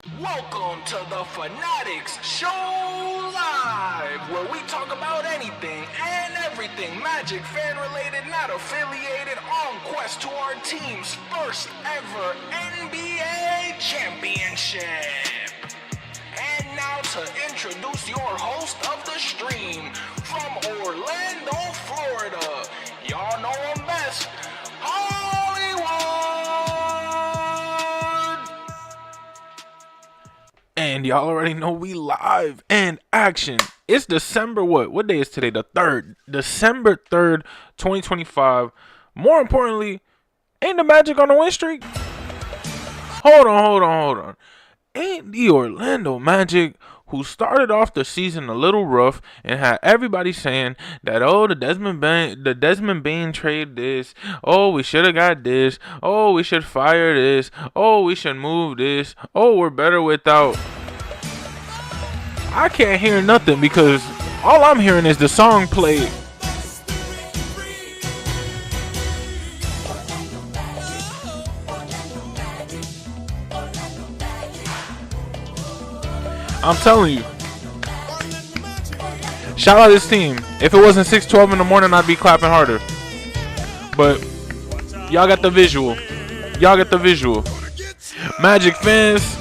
Welcome to the Fannattics Show Live, where we talk about anything and everything Magic fan related, not affiliated, on quest to our team's first ever NBA championship. And now to introduce your host of the stream from Orlando, Florida. Y'all know him best, Hollywood. And y'all already know we live and action. It's December what? What day is today? The 3rd. December 3rd, 2025. More importantly, ain't the Magic on a win streak? Hold on. Ain't the Orlando Magic, who started off the season a little rough and had everybody saying that, oh, the Desmond Bain trade this, oh, we should have got this, oh, we should fire this, oh, we should move this, oh, we're better without. I can't hear nothing because all I'm hearing is the song play. I'm telling you. Shout out this team. If it wasn't 6:12 in the morning, I'd be clapping harder. But y'all got the visual. Magic fans,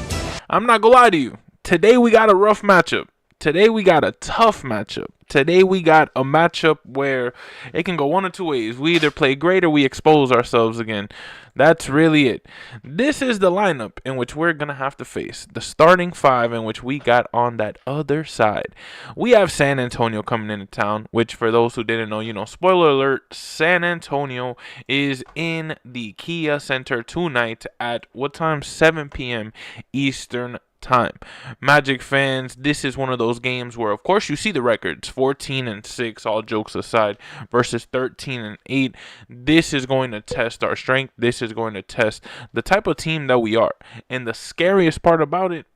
I'm not gonna lie to you. Today we got a rough matchup. Today we got a tough matchup. Today we got a matchup where it can go one of two ways. We either play great or we expose ourselves again. That's really it. This is the lineup in which we're going to have to face. The starting five in which we got on that other side. We have San Antonio coming into town, which for those who didn't know, spoiler alert, San Antonio is in the Kia Center tonight at what time? 7 p.m. Eastern time. Magic fans, this is one of those games where of course you see the records 14-6, all jokes aside, versus 13-8. This is going to test our strength. This is going to test the type of team that we are. And the scariest part about it,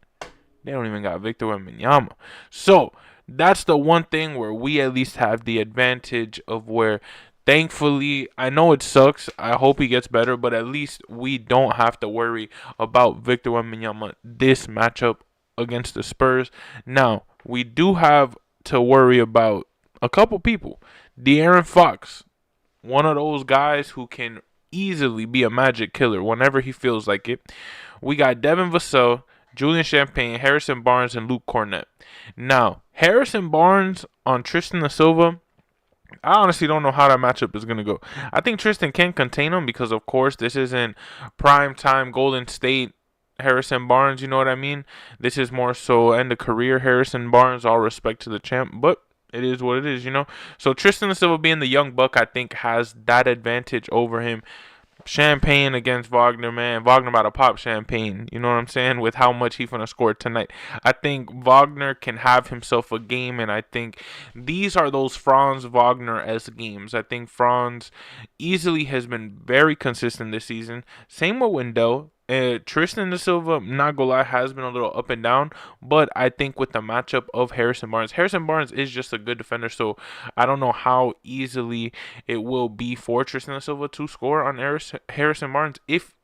they don't even got Victor Wembanyama. So that's the one thing where we at least have the advantage of where, thankfully, I know it sucks. I hope he gets better, but at least we don't have to worry about Victor Wembanyama this matchup against the Spurs. Now, we do have to worry about a couple people. De'Aaron Fox, one of those guys who can easily be a Magic killer whenever he feels like it. We got Devin Vassell, Julian Champagne, Harrison Barnes, and Luke Cornett. Now, Harrison Barnes on Tristan da Silva, I honestly don't know how that matchup is going to go. I think Tristan can contain him because, of course, this isn't prime time Golden State Harrison Barnes, you know what I mean? This is more so end of career Harrison Barnes, all respect to the champ, but it is what it is. So Tristan da Silva being the young buck, I think, has that advantage over him. Champagne against Wagner, man. Wagner about to pop Champagne. You know what I'm saying? With how much he's going to score tonight. I think Wagner can have himself a game, and I think these are those Franz Wagner-esque games. I think Franz easily has been very consistent this season. Same with Wendell. Tristan da Silva, not gonna lie, has been a little up and down, but I think with the matchup of Harrison Barnes is just a good defender, so I don't know how easily it will be for Tristan da Silva to score on Harrison Barnes, if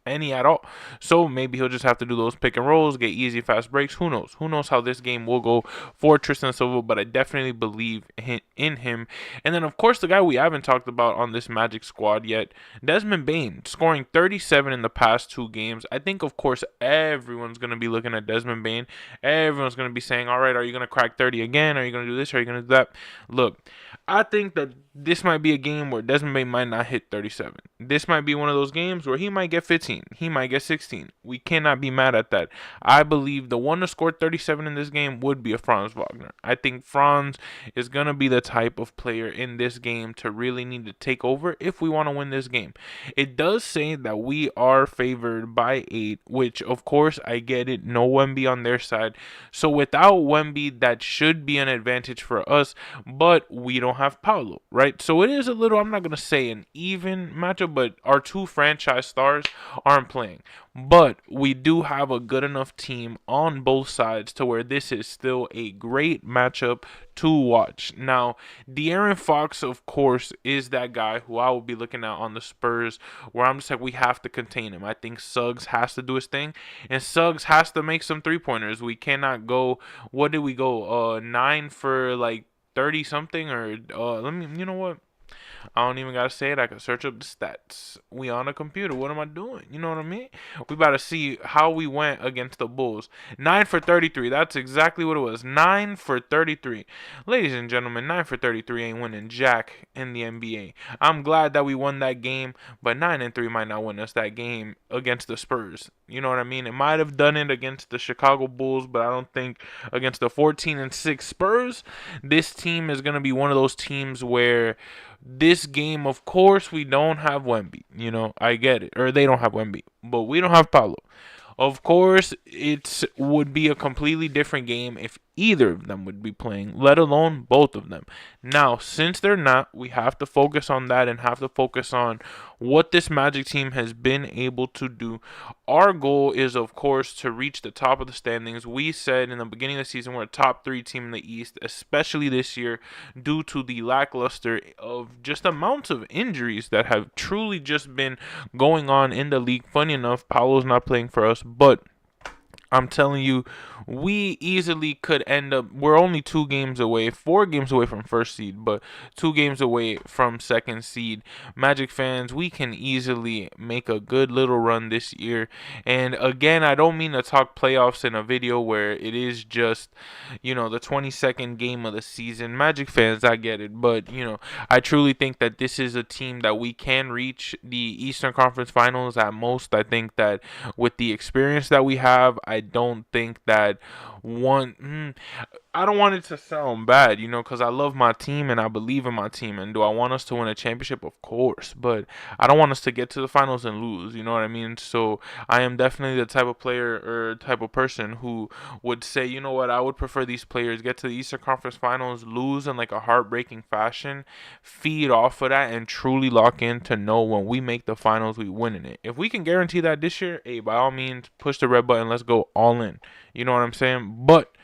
any at all. So maybe he'll just have to do those pick and rolls, get easy, fast breaks. Who knows? Who knows how this game will go for Tristan Silva, but I definitely believe in him. And then, of course, the guy we haven't talked about on this Magic squad yet, Desmond Bain, scoring 37 in the past 2 games. I think, of course, everyone's going to be looking at Desmond Bain. Everyone's going to be saying, all right, are you going to crack 30 again? Are you going to do this? Are you going to do that? Look, I think that this might be a game where Desmond Bain might not hit 37. This might be one of those games where he might get 15. He might get 16. We cannot be mad at that. I believe the one to score 37 in this game would be a Franz Wagner. I think Franz is going to be the type of player in this game to really need to take over if we want to win this game. It does say that we are favored by 8, which, of course, I get it. No Wemby on their side. So without Wemby, that should be an advantage for us, but we don't have Paolo, right? right? So it is a little, I'm not going to say an even matchup, but our two franchise stars aren't playing. But we do have a good enough team on both sides to where this is still a great matchup to watch. Now, De'Aaron Fox, of course, is that guy who I will be looking at on the Spurs, where I'm just like, we have to contain him. I think Suggs has to do his thing, and Suggs has to make some three-pointers. We cannot go, what did we go, 9 for like 30 something, or let me, you know what? I don't even gotta say it. I can search up the stats. We on a computer. What am I doing? You know what I mean? We about to see how we went against the Bulls. 9 for 33. That's exactly what it was. 9 for 33. Ladies and gentlemen, 9 for 33 ain't winning jack in the NBA. I'm glad that we won that game, but 9 and 3 might not win us that game against the Spurs. You know what I mean? It might have done it against the Chicago Bulls, but I don't think against the 14 and 6 Spurs. This team is gonna be one of those teams where this game, of course, we don't have Wemby. You know, I get it. Or they don't have Wemby. But we don't have Paolo. Of course, it would be a completely different game if either of them would be playing, let alone both of them. Now, since they're not, we have to focus on that and have to focus on what this Magic team has been able to do. Our goal is, of course, to reach the top of the standings. We said in the beginning of the season we're a top 3 team in the East, especially this year due to the lackluster of just amounts of injuries that have truly just been going on in the league. Funny enough, Paolo's not playing for us, but I'm telling you, we easily could end up, we're only 2 games away, 4 games away from first seed, but 2 games away from second seed. Magic fans, we can easily make a good little run this year. And again, I don't mean to talk playoffs in a video where it is just, the 22nd game of the season. Magic fans, I get it, but, I truly think that this is a team that we can reach the Eastern Conference Finals at most. I think that with the experience that we have, I don't think that I don't want it to sound bad, because I love my team and I believe in my team. And do I want us to win a championship? Of course. But I don't want us to get to the finals and lose, you know what I mean? So I am definitely the type of player or type of person who would say, you know what, I would prefer these players get to the Eastern Conference Finals, lose in like a heartbreaking fashion, feed off of that, and truly lock in to know when we make the finals, we winning it. If we can guarantee that this year, hey, by all means, push the red button. Let's go all in. You know what I'm saying? But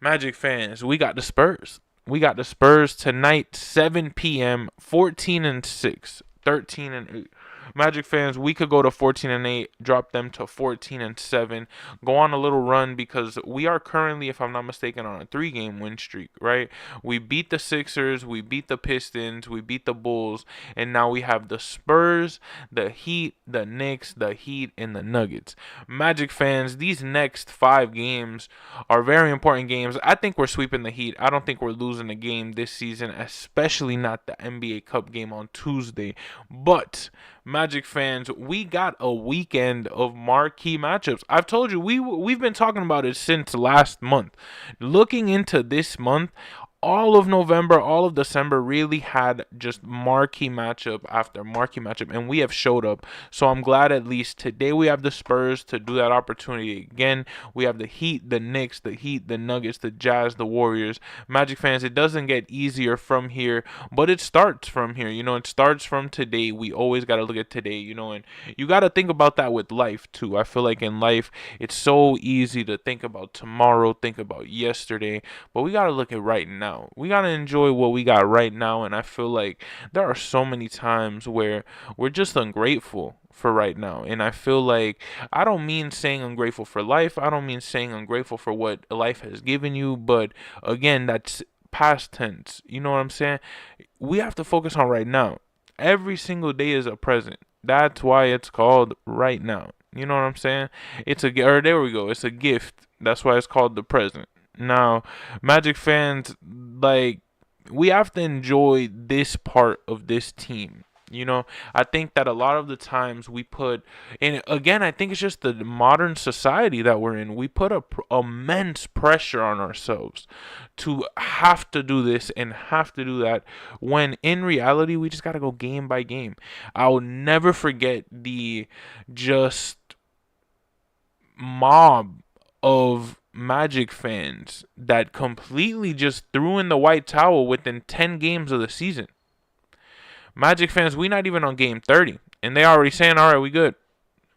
Magic fans, we got the Spurs. We got the Spurs tonight, 7 p.m., 14 and 6, 13 and 8. Magic fans, we could go to 14 and 8, drop them to 14 and 7, go on a little run because we are currently, if I'm not mistaken, on a 3-game win streak, right? We beat the Sixers, we beat the Pistons, we beat the Bulls, and now we have the Spurs, the Heat, the Knicks, the Heat, and the Nuggets. Magic fans, these next 5 games are very important games. I think we're sweeping the Heat. I don't think we're losing a game this season, especially not the NBA Cup game on Tuesday. But Magic fans, we got a weekend of marquee matchups. I've told you, we've been talking about it since last month. Looking into this month, all of November, all of December really had just marquee matchup after marquee matchup, and we have showed up. So I'm glad at least today we have the Spurs to do that opportunity again. We have the Heat, the Knicks, the Heat, the Nuggets, the Jazz, the Warriors. Magic fans, it doesn't get easier from here, but it starts from here. It starts from today. We always got to look at today, and you got to think about that with life too. I feel like in life, it's so easy to think about tomorrow, think about yesterday, but we got to look at right now. We got to enjoy what we got right now, and I feel like there are so many times where we're just ungrateful for right now. And I feel like I don't mean saying ungrateful for life. I don't mean saying ungrateful for what life has given you, but again, that's past tense. You know what I'm saying? We have to focus on right now. Every single day is a present. That's why it's called right now. You know what I'm saying? There we go. It's a gift. That's why it's called the present. Now, Magic fans, we have to enjoy this part of this team. I think that a lot of the times we put, and again, I think it's just the modern society that we're in. We put immense pressure on ourselves to have to do this and have to do that, when in reality, we just got to go game by game. I'll never forget the just mob of Magic fans that completely just threw in the white towel within 10 games of the season. Magic fans, we not even on game 30, and they already saying, all right, we good.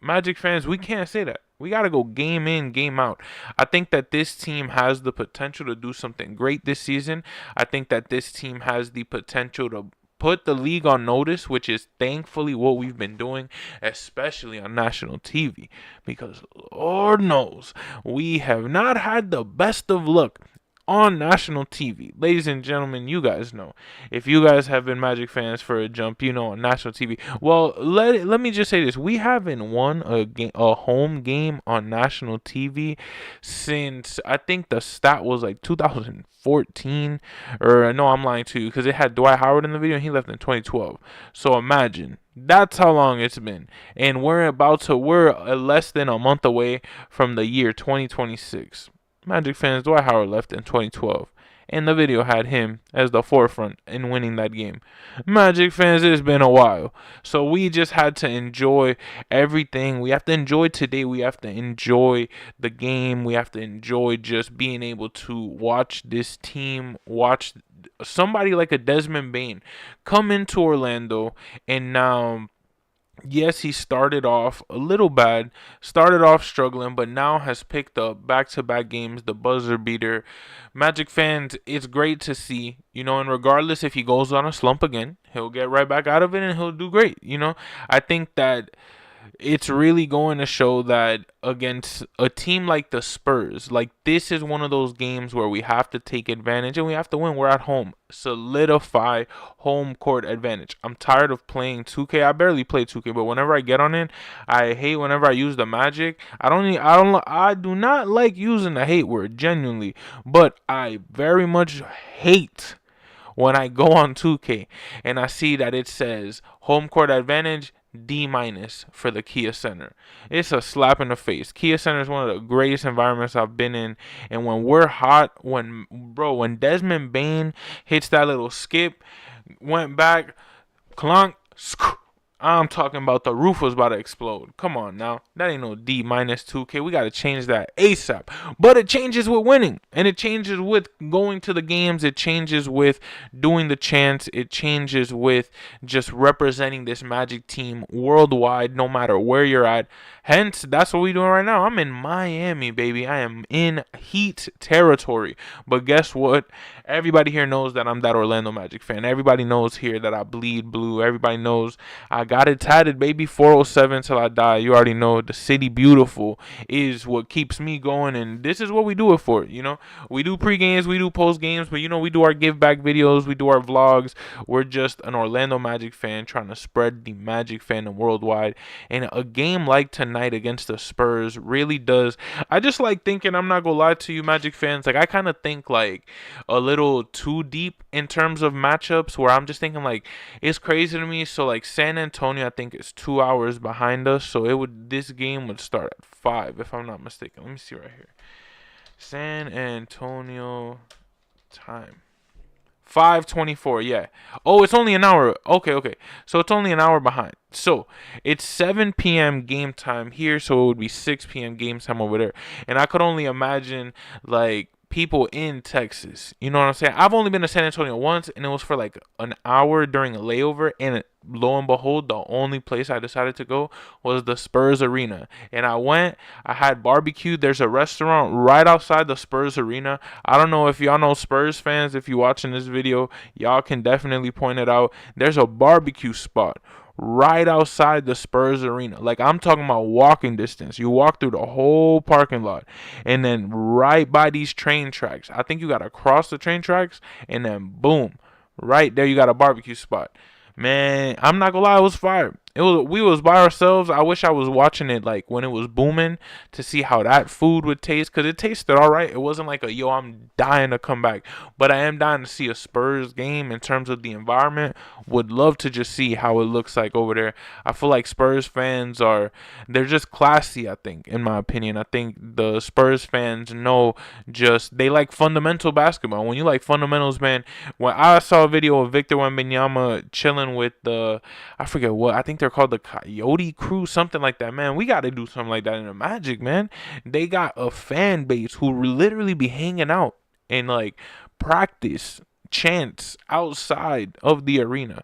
Magic fans, we can't say that. We got to go game in, game out. I think that this team has the potential to do something great this season. I think that this team has the potential to put the league on notice, which is thankfully what we've been doing, especially on national TV, because Lord knows we have not had the best of luck on national TV. Ladies and gentlemen, you guys know. If you guys have been Magic fans for a jump, you know, on national TV. Well, let me just say this. We haven't won a home game on national TV since, I think the stat was like 2014. Or no, I'm lying to you, because it had Dwight Howard in the video and he left in 2012. So imagine. That's how long it's been. And we're less than a month away from the year 2026. Magic fans, Dwight Howard left in 2012, and the video had him as the forefront in winning that game. Magic fans, it's been a while, so we just had to enjoy everything. We have to enjoy today. We have to enjoy the game. We have to enjoy just being able to watch this team, watch somebody like a Desmond Bain come into Orlando, and now, yes, he started off a little bad, started off struggling, but now has picked up back-to-back games, the buzzer beater. Magic fans, it's great to see, you know, and regardless if he goes on a slump again, he'll get right back out of it and he'll do great, you know. I think that it's really going to show that against a team like the Spurs, like, this is one of those games where we have to take advantage and we have to win. We're at home. Solidify home court advantage. I'm tired of playing 2K. I barely play 2K, but whenever I get on it, I hate whenever I use the Magic. I do not like using the hate word, genuinely, but I very much hate when I go on 2K and I see that it says home court advantage D- for the Kia Center. It's a slap in the face. Kia Center is one of the greatest environments I've been in, and when we're hot, when Desmond Bain hits that little skip, went back, clunk, I'm talking about the roof was about to explode. Come on now. That ain't no D- 2K. We got to change that ASAP. But it changes with winning. And it changes with going to the games. It changes with doing the chants. It changes with just representing this Magic team worldwide, no matter where you're at. Hence, that's what we're doing right now. I'm in Miami, baby. I am in Heat territory. But guess what? Everybody here knows that I'm that Orlando Magic fan. Everybody knows here that I bleed blue. Everybody knows I got it tatted, baby. 407 till I die. You already know the city beautiful is what keeps me going, and this is what we do it for. You know, we do pre-games, we do post-games, but you know, we do our give-back videos, we do our vlogs. We're just an Orlando Magic fan trying to spread the Magic fandom worldwide. And a game like tonight against the Spurs really does. I just like thinking, I'm not gonna lie to you, Magic fans. Like, I kind of think like a little too deep in terms of matchups, where I'm just thinking like it's crazy to me. So like San Antonio, I think, is 2 hours behind us, so this game would start at 5 if I'm not mistaken. Let me see right here. San Antonio time. 5:24, yeah. Oh, it's only an hour. Okay. So it's only an hour behind. So it's 7 p.m. game time here, so it would be 6 p.m. game time over there. And I could only imagine, like, people in Texas. You know what I'm saying? I've only been to San Antonio once, and it was for like an hour during a layover, and lo and behold, the only place I decided to go was the Spurs Arena. And I went, I had barbecue. There's a restaurant right outside the Spurs Arena. I don't know if y'all know Spurs fans. If you're watching this video, y'all can definitely point it out. There's a barbecue spot right outside the Spurs Arena. Like, I'm talking about walking distance. You walk through the whole parking lot, and then right by these train tracks, I think you got to cross the train tracks, and then boom, right there you got a barbecue spot. Man, I'm not gonna lie, it was fire. We was by ourselves. I wish I was watching it like when it was booming to see how that food would taste, because it tasted all right. It wasn't like a, yo, I'm dying to come back, but I am dying to see a Spurs game. In terms of the environment, would love to just see how it looks like over there. I feel like Spurs fans they're just classy, I think, in my opinion. I think the Spurs fans know, just they like fundamental basketball. When you like fundamentals, man, when I saw a video of Victor Wembanyama chilling with I forget what, I think they're called the Coyote Crew, something like that, man. We got to do something like that in the Magic, man. They got a fan base who literally be hanging out and like practice chants outside of the arena.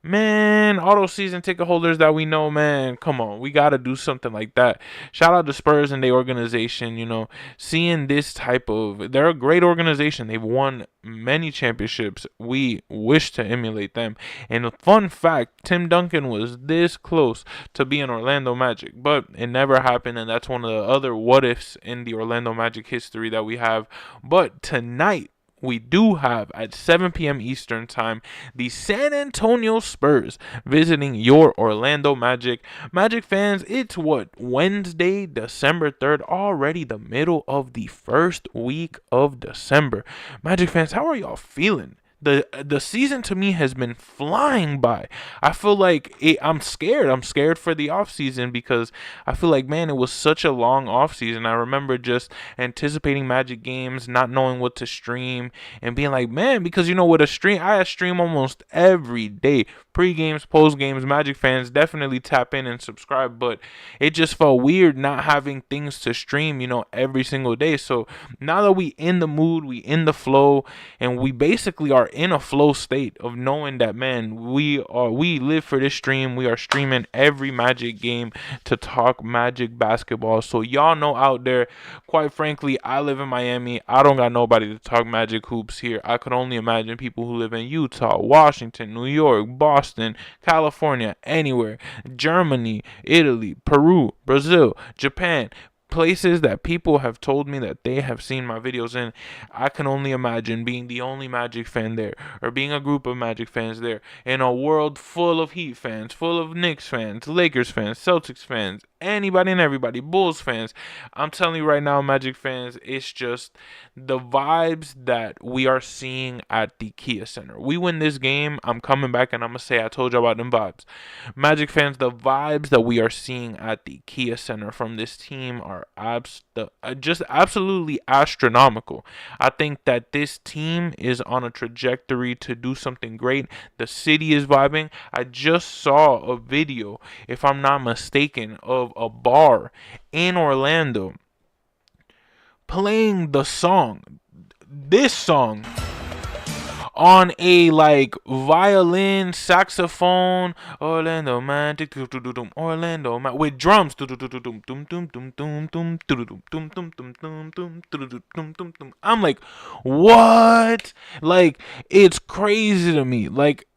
Man, all those season ticket holders that we know, man, come on, we got to do something like that. Shout out to Spurs and the organization, seeing this type of, they're a great organization. They've won many championships. We wish to emulate them. And a fun fact, Tim Duncan was this close to being Orlando Magic, but it never happened, and that's one of the other what ifs in the Orlando Magic history that we have. But tonight, we do have at 7 p.m. Eastern Time the San Antonio Spurs visiting your Orlando Magic. Magic fans, it's Wednesday, December 3rd, already the middle of the first week of December. Magic fans, how are y'all feeling? The season to me has been flying by. I feel like I'm scared. I'm scared for the off season because I feel like, man, it was such a long off season. I remember just anticipating Magic games, not knowing what to stream, and being like, man, because with a stream, I stream almost every day. Pre-games, post-games, Magic fans definitely tap in and subscribe, but it just felt weird not having things to stream, every single day. So now that we in the mood, we in the flow, and we basically are in a flow state of knowing that, man, we live for this stream. We are streaming every Magic game to talk Magic basketball. So y'all know out there, quite frankly, I live in Miami. I don't got nobody to talk Magic hoops here. I could only imagine people who live in Utah, Washington, New York, Boston, California, anywhere, Germany, Italy, Peru, Brazil, Japan, places that people have told me that they have seen my videos in. I can only imagine being the only Magic fan there, or being a group of Magic fans there, in a world full of Heat fans, full of Knicks fans, Lakers fans, Celtics fans, anybody and everybody, Bulls fans. I'm telling you right now, Magic fans, it's just the vibes that we are seeing at the Kia Center. We win this game, I'm coming back and I'm going to say I told you about them vibes. Magic fans, the vibes that we are seeing at the Kia Center from this team are just absolutely astronomical. I think that this team is on a trajectory to do something great. The city is vibing. I just saw a video, if I'm not mistaken, of a bar in Orlando playing this song on a violin, saxophone, Orlando Magic, Orlando Magic, with drums. I'm like, what? It's crazy to me.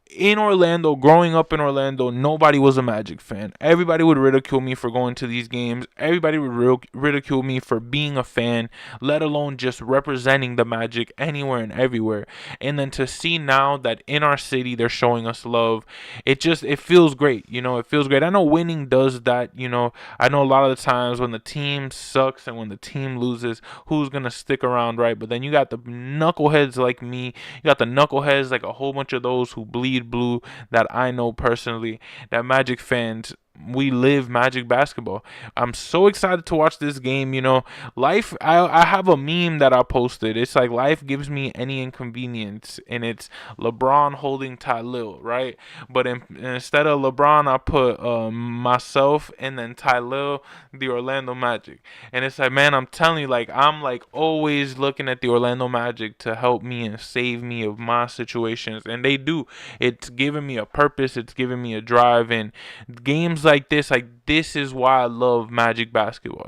In Orlando, growing up in Orlando, nobody was a Magic fan. Everybody would ridicule me for going to these games. Everybody would ridicule me for being a fan, let alone just representing the Magic anywhere and everywhere. And then to see now that in our city they're showing us love, it feels great. It feels great. I know winning does that. I know a lot of the times when the team sucks and when the team loses, who's gonna stick around, right? But then you got the knuckleheads like me. You got the knuckleheads, like a whole bunch of those who bleed blue that I know personally, that Magic fans, we live Magic basketball. I'm so excited to watch this game. Life, I have a meme that I posted. It's like life gives me any inconvenience, and it's LeBron holding Ty Lue, right? But instead of LeBron, I put myself and then Ty Lue, the Orlando Magic. And it's like, man, I'm telling you, I'm always looking at the Orlando Magic to help me and save me of my situations, and they do. It's giving me a purpose. It's giving me a drive, and games like this is why I love Magic basketball.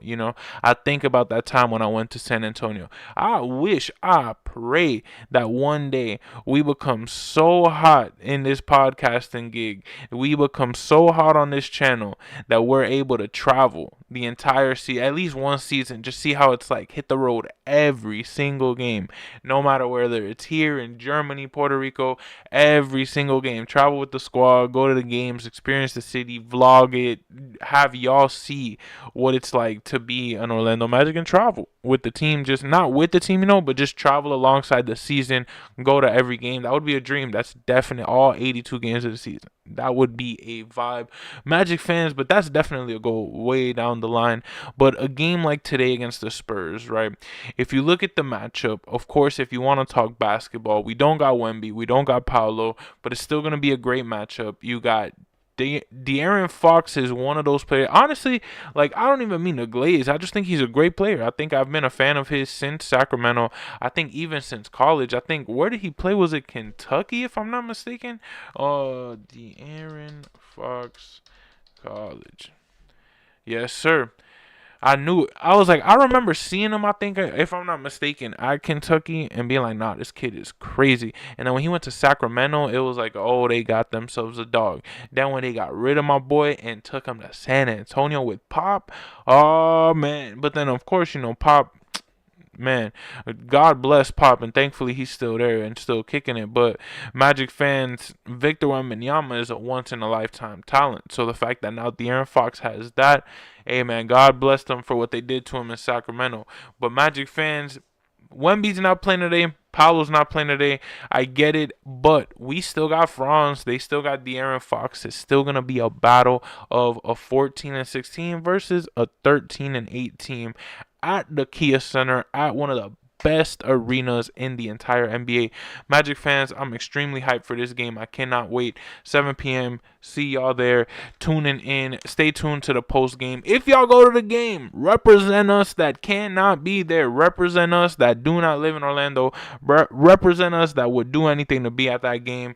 I think about that time when I went to San Antonio. I pray that one day we become so hot in this podcasting gig, we become so hot on this channel that we're able to travel the entire season, at least one season, just see how it's like, hit the road every single game, no matter whether it's here in Germany, Puerto Rico, every single game, travel with the squad, go to the games, experience the city, vlog it, have y'all see what it's like to be an Orlando Magic and travel with the team, just not with the team, but just travel alongside the season, go to every game. That would be a dream. That's definite, all 82 games of the season. That would be a vibe, Magic fans, but that's definitely a goal way down the line. But a game like today against the Spurs, right? If you look at the matchup, of course, if you want to talk basketball, we don't got Wemby, we don't got Paolo, but it's still going to be a great matchup. You got De'Aaron Fox is one of those players. Honestly, like, I don't even mean to glaze. I just think he's a great player. I think I've been a fan of his since Sacramento. I think even since college. I think, where did he play? Was it Kentucky, if I'm not mistaken? De'Aaron Fox College. Yes, sir. I knew it. I was like, I remember seeing him, I think, if I'm not mistaken, at Kentucky and being like, nah, this kid is crazy. And then when he went to Sacramento, it was like, oh, they got themselves a dog. Then when they got rid of my boy and took him to San Antonio with Pop, oh, man. But then, of course, Pop, man, God bless Pop, and thankfully he's still there and still kicking it. But Magic fans, Victor Wembanyama is a once-in-a-lifetime talent. So the fact that now De'Aaron Fox has that, hey, man, God bless them for what they did to him in Sacramento. But Magic fans, Wemby's not playing today. Paolo's not playing today. I get it, but we still got Franz. They still got De'Aaron Fox. It's still going to be a battle of a 14-16 versus a 13-8 team at the Kia Center, at one of the best arenas in the entire NBA. Magic fans, I'm extremely hyped for this game. I cannot wait. 7 p.m. See y'all there. Tuning in. Stay tuned to the post game. If y'all go to the game, represent us that cannot be there. Represent us that do not live in Orlando. Represent us that would do anything to be at that game.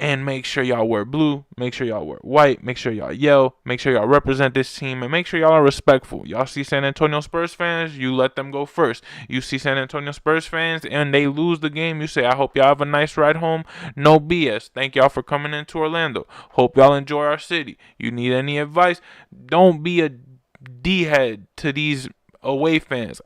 And make sure y'all wear blue. Make sure y'all wear white. Make sure y'all yell. Make sure y'all represent this team. And make sure y'all are respectful. Y'all see San Antonio Spurs fans, you let them go first. You see San Antonio Spurs fans and they lose the game, you say, I hope y'all have a nice ride home. No BS. Thank y'all for coming into Orlando. Hope y'all enjoy our city. You need any advice? Don't be a D-head to these away fans.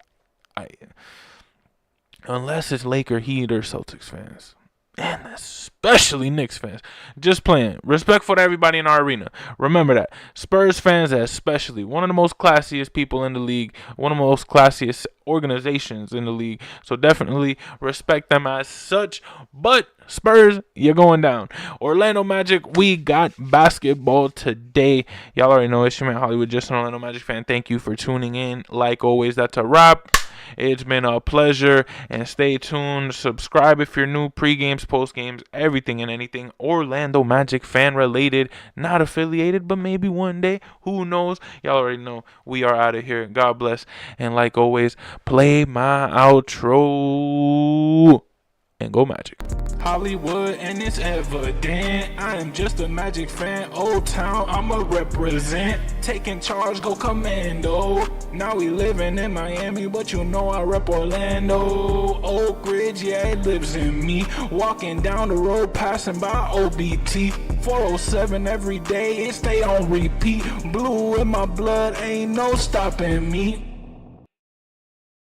Unless it's Laker, Heat, or Celtics fans. And especially Knicks fans. Just playing. Respectful to everybody in our arena. Remember that. Spurs fans especially. One of the most classiest people in the league. One of the most classiest organizations in the league. So definitely respect them as such. But Spurs, you're going down. Orlando Magic, we got basketball today. Y'all already know it's your man Hollywood, just an Orlando Magic fan. Thank you for tuning in. Like always, that's a wrap. It's been a pleasure, and stay tuned. Subscribe if you're new. Pre-games, post-games, everything and anything Orlando Magic fan related. Not affiliated, but maybe one day. Who knows? Y'all already know we are out of here. God bless. And like always, play my outro. And go Magic. Hollywood, and it's evident I am just a Magic fan. Old Town, I'ma represent. Taking charge, go commando. Now we living in Miami, but you know I rep Orlando. Oak Ridge, yeah, it lives in me. Walking down the road, passing by OBT. 407 every day, it stay on repeat. Blue in my blood, ain't no stopping me.